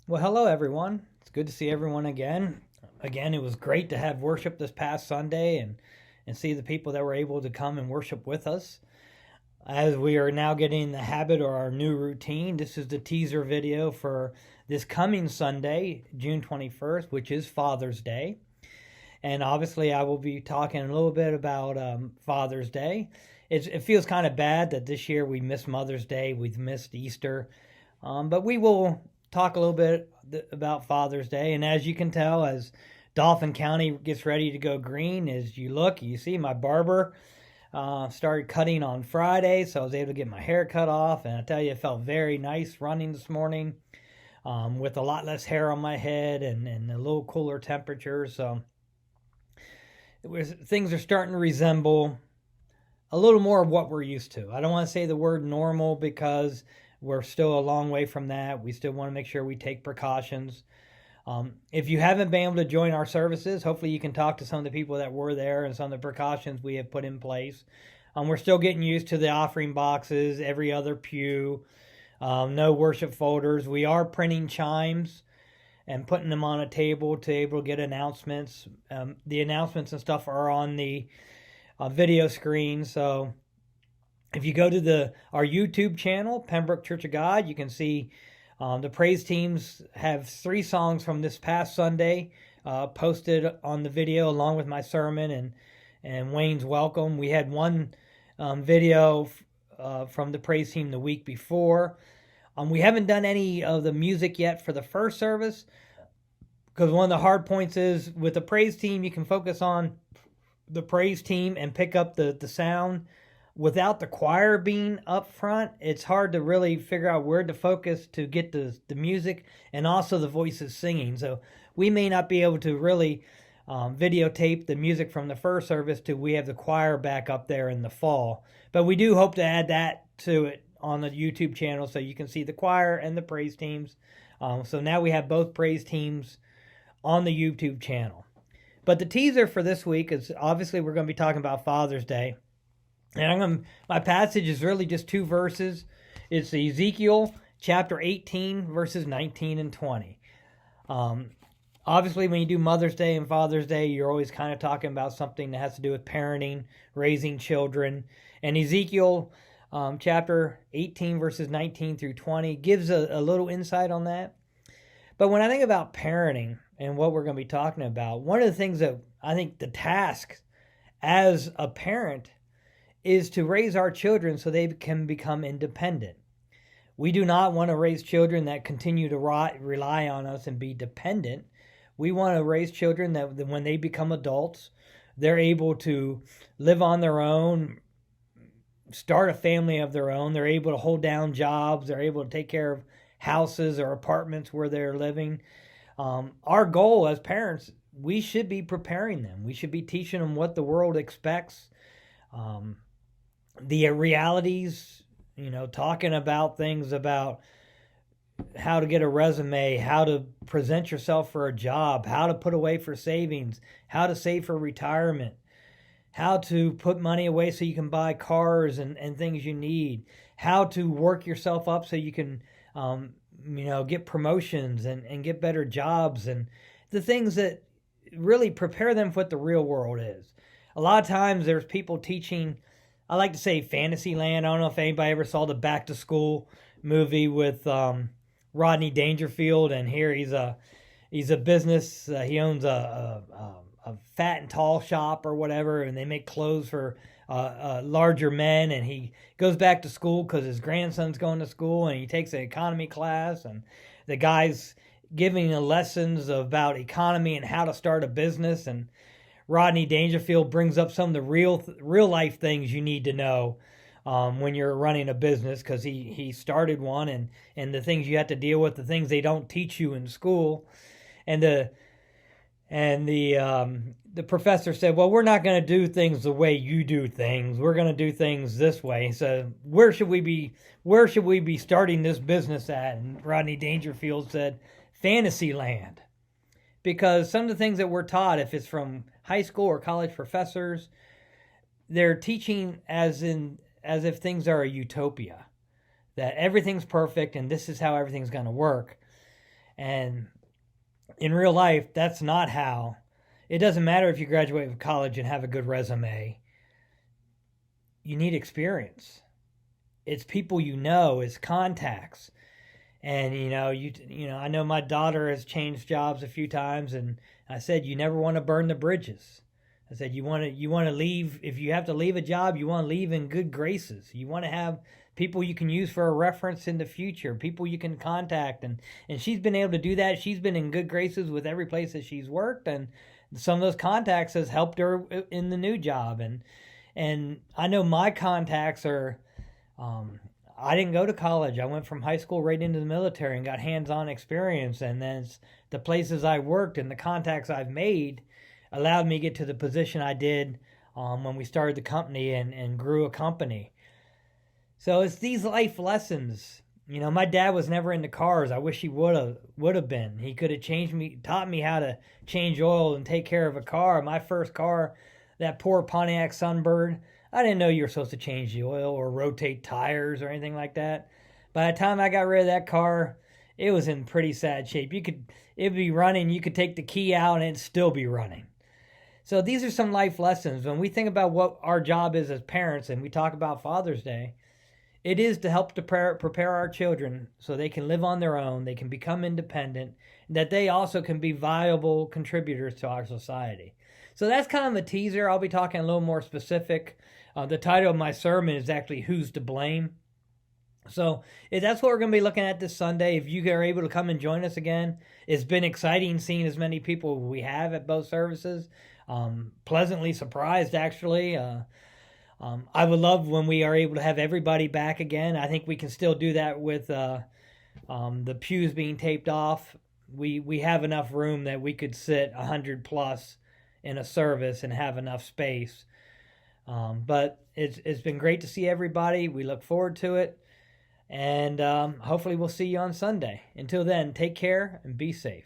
Well, hello everyone. It's good to see everyone again. Again, it was great to have worship this past Sunday and see the people that were able to come and worship with us. As we are now getting in the habit or our new routine, this is the teaser video for this coming Sunday, June 21st, which is Father's Day. And obviously, I will be talking a little bit about Father's Day. It feels kind of bad that this year we missed Mother's Day, we've missed Easter, but we will talk a little bit about Father's Day. And as you can tell, as Dauphin County gets ready to go green, as you look, you see my barber started cutting on Friday, so I was able to get my hair cut off. And I tell you, it felt very nice running this morning with a lot less hair on my head and a little cooler temperature. So things are starting to resemble a little more of what we're used to. I don't want to say the word normal because we're still a long way from that. We still want to make sure we take precautions. If you haven't been able to join our services, hopefully you can talk to some of the people that were there and some of the precautions we have put in place. We're still getting used to the offering boxes, every other pew, no worship folders. We are printing chimes and putting them on a table to able to get announcements. The announcements and stuff are on the video screen. So if you go to our YouTube channel, Pembroke Church of God, you can see the praise teams have 3 songs from this past Sunday posted on the video along with my sermon and Wayne's welcome. We had one video from the praise team the week before. We haven't done any of the music yet for the first service because one of the hard points is with the praise team, you can focus on the praise team and pick up the sound. Without the choir being up front, it's hard to really figure out where to focus to get the music and also the voices singing. So we may not be able to really videotape the music from the first service till we have the choir back up there in the fall. But we do hope to add that to it on the YouTube channel so you can see the choir and the praise teams. So now we have both praise teams on the YouTube channel. But the teaser for this week is obviously we're going to be talking about Father's Day. And my passage is really just 2 verses. It's Ezekiel chapter 18, verses 19 and 20. Obviously, when you do Mother's Day and Father's Day, you're always kind of talking about something that has to do with parenting, raising children. And Ezekiel chapter 18, verses 19 through 20 gives a little insight on that. But when I think about parenting and what we're going to be talking about, one of the things that I think the task as a parent is to raise our children so they can become independent. We do not want to raise children that continue to rely on us and be dependent. We want to raise children that when they become adults, they're able to live on their own, start a family of their own. They're able to hold down jobs. They're able to take care of houses or apartments where they're living. Our goal as parents, we should be preparing them. We should be teaching them what the world expects. The realities, talking about things about how to get a resume, how to present yourself for a job, how to put away for savings, how to save for retirement, how to put money away so you can buy cars and things you need, how to work yourself up so you can, get promotions and get better jobs, and the things that really prepare them for what the real world is. A lot of times there's people teaching, I like to say Fantasyland. I don't know if anybody ever saw the Back to School movie with Rodney Dangerfield, and here he's a business. He owns a fat and tall shop or whatever, and they make clothes for larger men. And he goes back to school because his grandson's going to school, and he takes an economy class, and the guy's giving lessons about economy and how to start a business. And Rodney Dangerfield brings up some of the real life things you need to know when you're running a business, because he started one, and the things you have to deal with, the things they don't teach you in school. And the professor said, well, we're not going to do things the way you do things. We're going to do things this way. So where should we be starting this business at? And Rodney Dangerfield said, Fantasyland. Because some of the things that we're taught, if it's from high school or college professors, they're teaching as if things are a utopia, that everything's perfect and this is how everything's going to work. And in real life, that's not how. It doesn't matter if you graduate from college and have a good resume. You need experience. It's people you know, it's contacts. And I know my daughter has changed jobs a few times, and I said you never want to burn the bridges. I said you want to leave. If you have to leave a job, you want to leave in good graces. You want to have people you can use for a reference in the future, people you can contact, and she's been able to do that. She's been in good graces with every place that she's worked, and some of those contacts has helped her in the new job. And I know my contacts are. I didn't go to college. I went from high school right into the military and got hands-on experience, and then it's the places I worked and the contacts I've made allowed me to get to the position I did when we started the company and grew a company. So it's these life lessons. My dad was never into cars. I wish he would have been. He could have taught me how to change oil and take care of a car. My first car, that poor Pontiac Sunbird, I didn't know you were supposed to change the oil or rotate tires or anything like that. By the time I got rid of that car, it was in pretty sad shape. It'd be running, you could take the key out and it'd still be running. So these are some life lessons. When we think about what our job is as parents and we talk about Father's Day, it is to help to prepare our children so they can live on their own, they can become independent, that they also can be viable contributors to our society. So that's kind of a teaser. I'll be talking a little more specific. The title of my sermon is actually Who's to Blame? So that's what we're going to be looking at this Sunday. If you are able to come and join us again, it's been exciting seeing as many people we have at both services. Pleasantly surprised, actually. I would love when we are able to have everybody back again. I think we can still do that with the pews being taped off. We have enough room that we could sit 100 plus in a service and have enough space. But it's been great to see everybody. We look forward to it. And hopefully we'll see you on Sunday. Until then, take care and be safe.